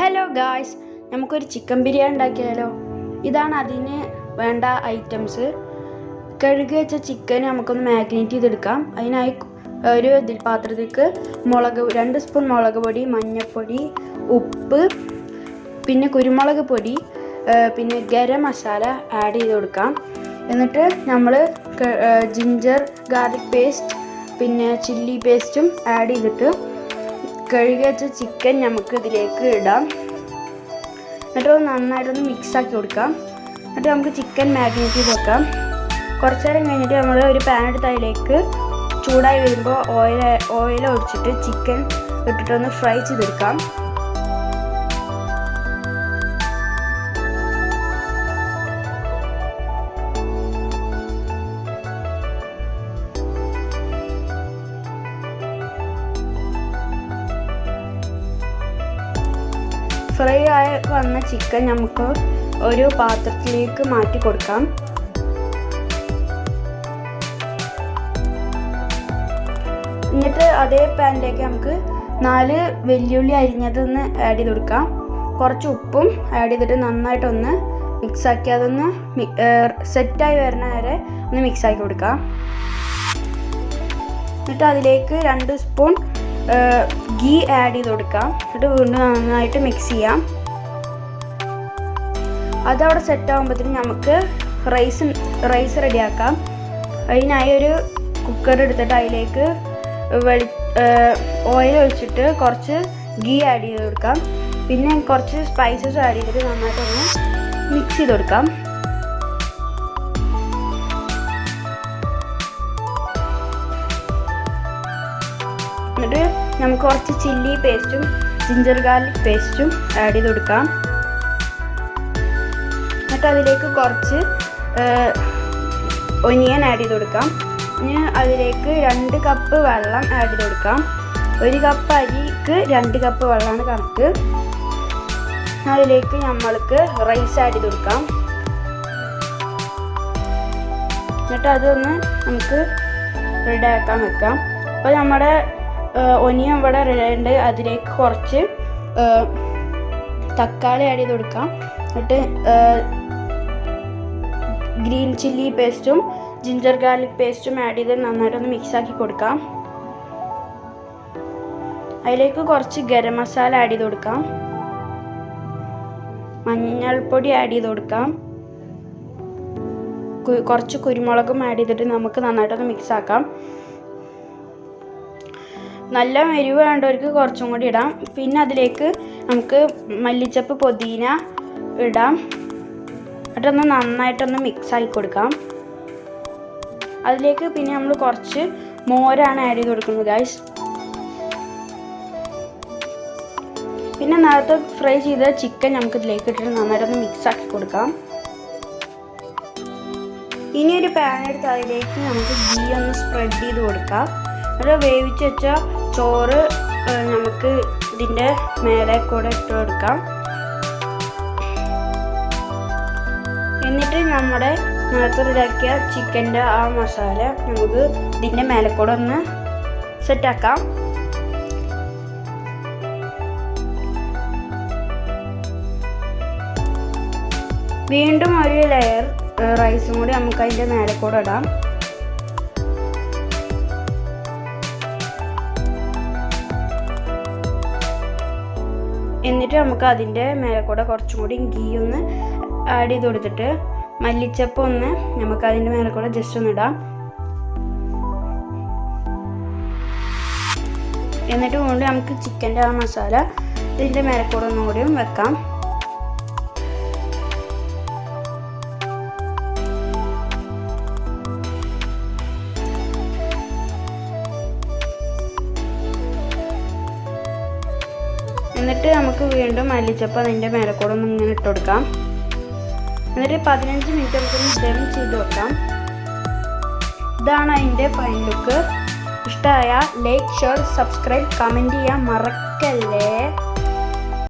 Hello guys, നമുക്കൊരു chicken biryani ഉണ്ടാക്കിയാലോ. ഇതാണ് അതിന് വേണ്ട ഐറ്റംസ്. കഴുകി വെച്ച ചിക്കൻ നമുക്കൊന്ന് മാഗ്നേറ്റ് ചെയ്തെടുക്കാം. അതിനായി ഒരു പാത്രത്തിലേക്ക് 2 സ്പൂൺ മുളക് പൊടി, മഞ്ഞൾപ്പൊടി, ഉപ്പ്, പിന്നെ കുരുമുളക് പൊടി, പിന്നെ ഗരം മസാല ആഡ് ചെയ്ത് കൊടുക്കാം. എന്നിട്ട് നമ്മൾ ജിഞ്ചർ ഗാർലിക് പേസ്റ്റ് പിന്നെ ചില്ലി പേസ്റ്റും ആഡ് ചെയ്തിട്ട് കഴുകി വെച്ച ചിക്കൻ നമുക്ക് ഇതിലേക്ക് ഇടാം. എന്നിട്ട് നന്നായിട്ടൊന്ന് മിക്സാക്കി കൊടുക്കാം. എന്നിട്ട് നമുക്ക് ചിക്കൻ മാഗ്നേറ്റ് ചെയ്ത് വെക്കാം. കുറച്ച് നേരം കഴിഞ്ഞിട്ട് നമ്മൾ ഒരു പാൻ എടുത്ത് അതിലേക്ക് ചൂടായി വരുമ്പോൾ ഓയിൽ ഒഴിച്ചിട്ട് ചിക്കൻ ഇട്ടിട്ടൊന്ന് ഫ്രൈ ചെയ്തെടുക്കാം. ഫ്രൈ ആയി വന്ന ചിക്കൻ നമുക്ക് ഒരു പാത്രത്തിലേക്ക് മാറ്റി കൊടുക്കാം. എന്നിട്ട് അതേ പാനിലേക്ക് നമുക്ക് 4 വെല്ലുള്ളി അരിഞ്ഞതൊന്ന് ആഡ് ചെയ്ത് കൊടുക്കാം. കുറച്ച് ഉപ്പും ആഡ് ചെയ്തിട്ട് നന്നായിട്ടൊന്ന് മിക്സാക്കി അതൊന്ന് സെറ്റായി വരുന്ന വരെ ഒന്ന് മിക്സാക്കി കൊടുക്കാം. എന്നിട്ട് അതിലേക്ക് 2 സ്പൂൺ ഗീ ആഡ് ചെയ്ത് കൊടുക്കാം. എന്നിട്ട് വീണ്ടും നന്നായിട്ട് മിക്സ് ചെയ്യാം. അതവിടെ സെറ്റ് ആകുമ്പോഴത്തേനും നമുക്ക് റൈസ് റെഡിയാക്കാം. അതിനായി ഒരു കുക്കർ എടുത്തിട്ട് അതിലേക്ക് ഓയിൽ ഒഴിച്ചിട്ട് കുറച്ച് ഗീ ആഡ് ചെയ്ത് കൊടുക്കാം. പിന്നെ കുറച്ച് സ്പൈസസ് ആഡ് ചെയ്തിട്ട് നന്നായിട്ടൊന്ന് മിക്സ് ചെയ്ത് കൊടുക്കാം. എന്നിട്ട് നമുക്ക് കുറച്ച് ചില്ലി പേസ്റ്റും ജിഞ്ചർ ഗാർലിക് പേസ്റ്റും ആഡ് ചെയ്ത് കൊടുക്കാം. എന്നിട്ട് അതിലേക്ക് കുറച്ച് ഒനിയൻ ആഡ് ചെയ്ത് കൊടുക്കാം. ഇനി അതിലേക്ക് 2 കപ്പ് വെള്ളം ആഡ് ചെയ്ത് കൊടുക്കാം. 1 കപ്പ് അരിക്ക് 2 കപ്പ് വെള്ളമാണ് കണക്ക്. അതിലേക്ക് നമ്മൾക്ക് റൈസ് ആഡ് ചെയ്ത് കൊടുക്കാം. എന്നിട്ട് അതൊന്ന് നമുക്ക് റെഡിയാക്കാൻ വെക്കാം. അപ്പോൾ നമ്മുടെ ഒനിയൻ ഇവിടെ റെഡിയുണ്ട്. അതിലേക്ക് കുറച്ച് തക്കാളി ആഡ് ചെയ്ത് കൊടുക്കാം. എന്നിട്ട് ഗ്രീൻ ചില്ലി പേസ്റ്റും ജിഞ്ചർ ഗാർലിക് പേസ്റ്റും ആഡ് ചെയ്ത് നന്നായിട്ടൊന്ന് മിക്സാക്കി കൊടുക്കാം. അതിലേക്ക് കുറച്ച് ഗരം മസാല ആഡ് ചെയ്ത് കൊടുക്കാം. മഞ്ഞൾപ്പൊടി ആഡ് ചെയ്ത് കൊടുക്കാം. കുറച്ച് കുരുമുളകും ആഡ് ചെയ്തിട്ട് നമുക്ക് നന്നായിട്ടൊന്ന് മിക്സാക്കാം. നല്ല എരിവ് വേണ്ടവർക്ക് കുറച്ചും കൂടി ഇടാം. പിന്നെ അതിലേക്ക് നമുക്ക് മല്ലിച്ചപ്പ്, പുതിന ഇടാം. എന്നിട്ടൊന്ന് നന്നായിട്ടൊന്ന് മിക്സാക്കി കൊടുക്കാം. അതിലേക്ക് പിന്നെ നമ്മൾ കുറച്ച് മോരാണ് ആഡ് ചെയ്ത് കൊടുക്കുന്നത് ഗൈസ്. പിന്നെ നേരത്തെ ഫ്രൈ ചെയ്ത ചിക്കൻ നമുക്ക് ഇതിലേക്ക് ഇട്ടിട്ട് നന്നായിട്ടൊന്ന് മിക്സാക്കി കൊടുക്കാം. ഇനി ഒരു പാൻ എടുത്ത് അതിലേക്ക് നമുക്ക് ഗീ ഒന്ന് സ്പ്രെഡ് ചെയ്ത് കൊടുക്കാം. അത് വേവിച്ച് വെച്ച ചോറ് നമുക്ക് ഇതിൻ്റെ മേലെ കൂടെ ഇട്ട് കൊടുക്കാം. എന്നിട്ട് നമ്മുടെ നേരത്തെ റെഡിയാക്കിയ ചിക്കൻ്റെ ആ മസാല നമുക്ക് ഇതിൻ്റെ മേലെ കൂടെ ഒന്ന് സെറ്റാക്കാം. വീണ്ടും ഒരു ലെയർ റൈസും കൂടി നമുക്ക് അതിൻ്റെ മേലെ കൂടെ ഇടാം. എന്നിട്ട് നമുക്ക് അതിൻ്റെ മേലെ കൂടെ കുറച്ചും കൂടി ഗീ ഒന്ന് ആഡ് ചെയ്ത് കൊടുത്തിട്ട് മല്ലിച്ചപ്പ് ഒന്ന് നമുക്ക് അതിൻ്റെ മേലെ കൂടെ ജസ്റ്റ് ഒന്ന് ഇടാം. എന്നിട്ട് വീണ്ടും നമുക്ക് ചിക്കൻ്റെ ആ മസാല ഇതിൻ്റെ മേലെ കൂടെ ഒന്നുകൂടിയും വെക്കാം. എന്നിട്ട് നമുക്ക് വീണ്ടും മല്ലിച്ചപ്പ് അതിൻ്റെ മേലെ കൂടെ ഒന്ന് ഇങ്ങനെ ഇട്ട് കൊടുക്കാം. എന്നിട്ട് 15 മിനിറ്റ് നമുക്കൊന്ന് ദം ചെയ്ത് വെക്കാം. ഇതാണ് അതിൻ്റെ ഫൈനൽ ലുക്ക്. ഇഷ്ടമായ ലൈക്ക്, ഷെയർ, സബ്സ്ക്രൈബ്, കമൻറ്റ് ചെയ്യാൻ മറക്കല്ലേ.